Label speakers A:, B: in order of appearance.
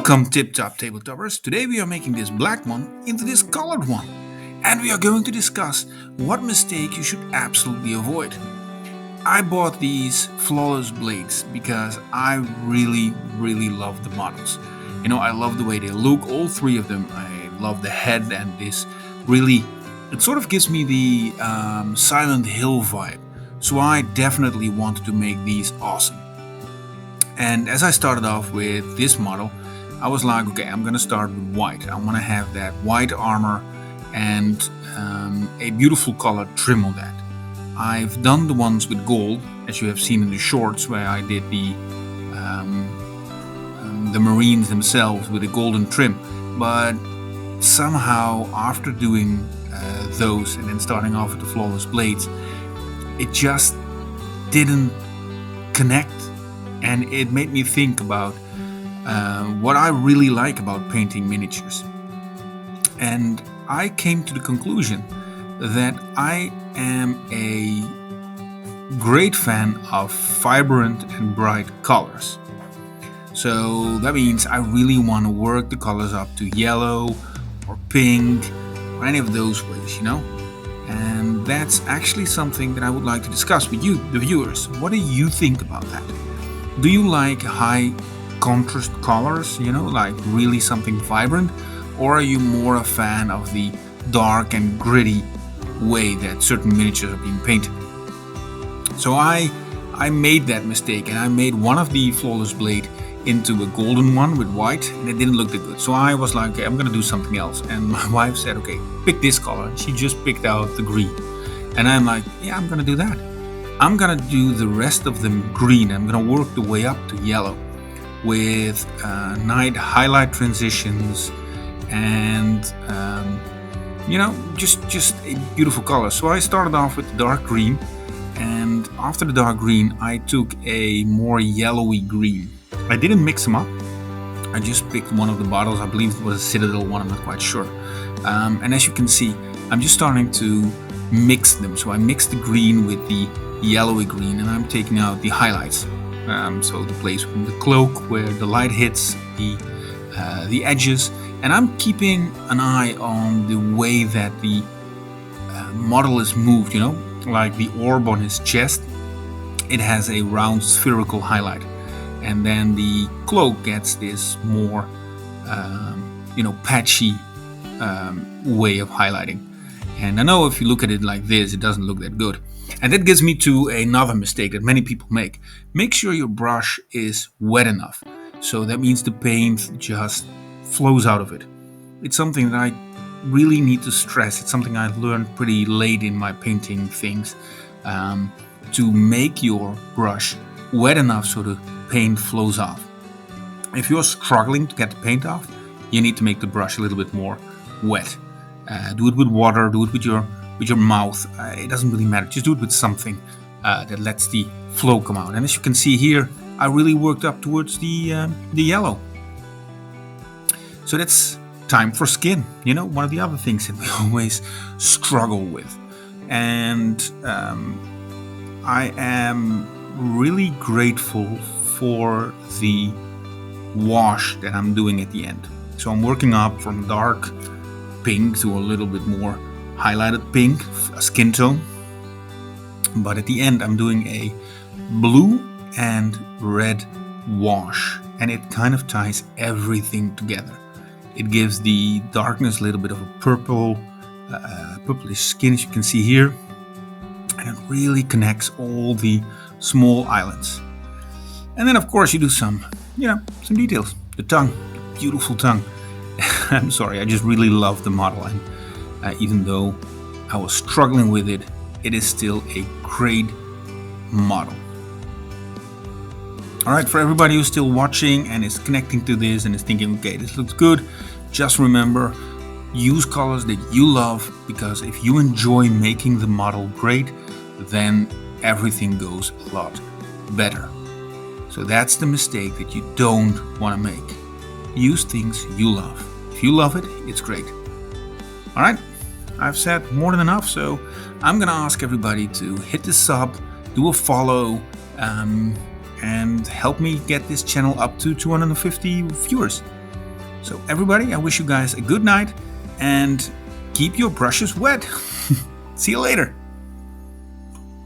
A: Welcome Tip-Top Tabletoppers. Today we are making this black one into this colored one. And we are going to discuss what mistake you should absolutely avoid. I bought these flawless blades because I really love the models. I love the way they look, all three of them. I love the head and this really, it sort of gives me the Silent Hill vibe. So I definitely wanted to make these awesome. And as I started off with this model, I was like, okay, I'm gonna start with white. I want to have that white armor and a beautiful color trim on that. I've done the ones with gold, as you have seen in the shorts, where I did the Marines themselves with a golden trim. But somehow, after doing those and then starting off with the flawless blades, it just didn't connect, and it made me think about what I really like about painting miniatures. And I came to the conclusion that I am a great fan of vibrant and bright colors. So that means I really want to work the colors up to yellow or pink or any of those ways, And that's actually something that I would like to discuss with you, the viewers. What do you think about that? Do you like high contrast colors, like really something vibrant? Or are you more a fan of the dark and gritty way that certain miniatures are being painted? So I made that mistake, and I made one of the flawless blade into a golden one with white, and it didn't look that good. So I was like, okay, I'm gonna do something else. And my wife said, okay, pick this color. And she just picked out the green. And I'm like, yeah, I'm gonna do that. I'm gonna do the rest of them green. I'm gonna work the way up to yellow with night highlight transitions and just a beautiful color. So I started off with the dark green, and after the dark green I took a more yellowy green. I didn't mix them up. I just picked one of the bottles. I believe it was a Citadel one, I'm not quite sure. And as you can see, I'm just starting to mix them. So I mixed the green with the yellowy green, and I'm taking out the highlights. So the place from the cloak where the light hits the edges, and I'm keeping an eye on the way that the model is moved. Like the orb on his chest, it has a round spherical highlight, and then the cloak gets this more patchy way of highlighting. And I know if you look at it like this, it doesn't look that good. And that gets me to another mistake that many people make. Make sure your brush is wet enough. So that means the paint just flows out of it. It's something that I really need to stress. It's something I learned pretty late in my painting things. To make your brush wet enough so the paint flows off. If you're struggling to get the paint off, you need to make the brush a little bit more wet. Do it with water, do it with your mouth. It doesn't really matter. Just do it with something that lets the flow come out. And as you can see here, I really worked up towards the yellow. So that's time for skin. One of the other things that we always struggle with. And I am really grateful for the wash that I'm doing at the end. So I'm working up from dark pink to a little bit more highlighted pink, a skin tone. But at the end I'm doing a blue and red wash, and it kind of ties everything together. It gives the darkness a little bit of a purplish skin, as you can see here, and it really connects all the small islands. And then of course you do some details. The tongue, the beautiful tongue. I'm sorry, I just really love the model, and even though I was struggling with it, it is still a great model. Alright, for everybody who's still watching and is connecting to this and is thinking, okay, this looks good, just remember, use colors that you love, because if you enjoy making the model great, then everything goes a lot better. So that's the mistake that you don't want to make. Use things you love. If you love it, it's great. Alright, I've said more than enough, so I'm gonna ask everybody to hit the sub, do a follow, and help me get this channel up to 250 viewers. So everybody, I wish you guys a good night and keep your brushes wet. See you later.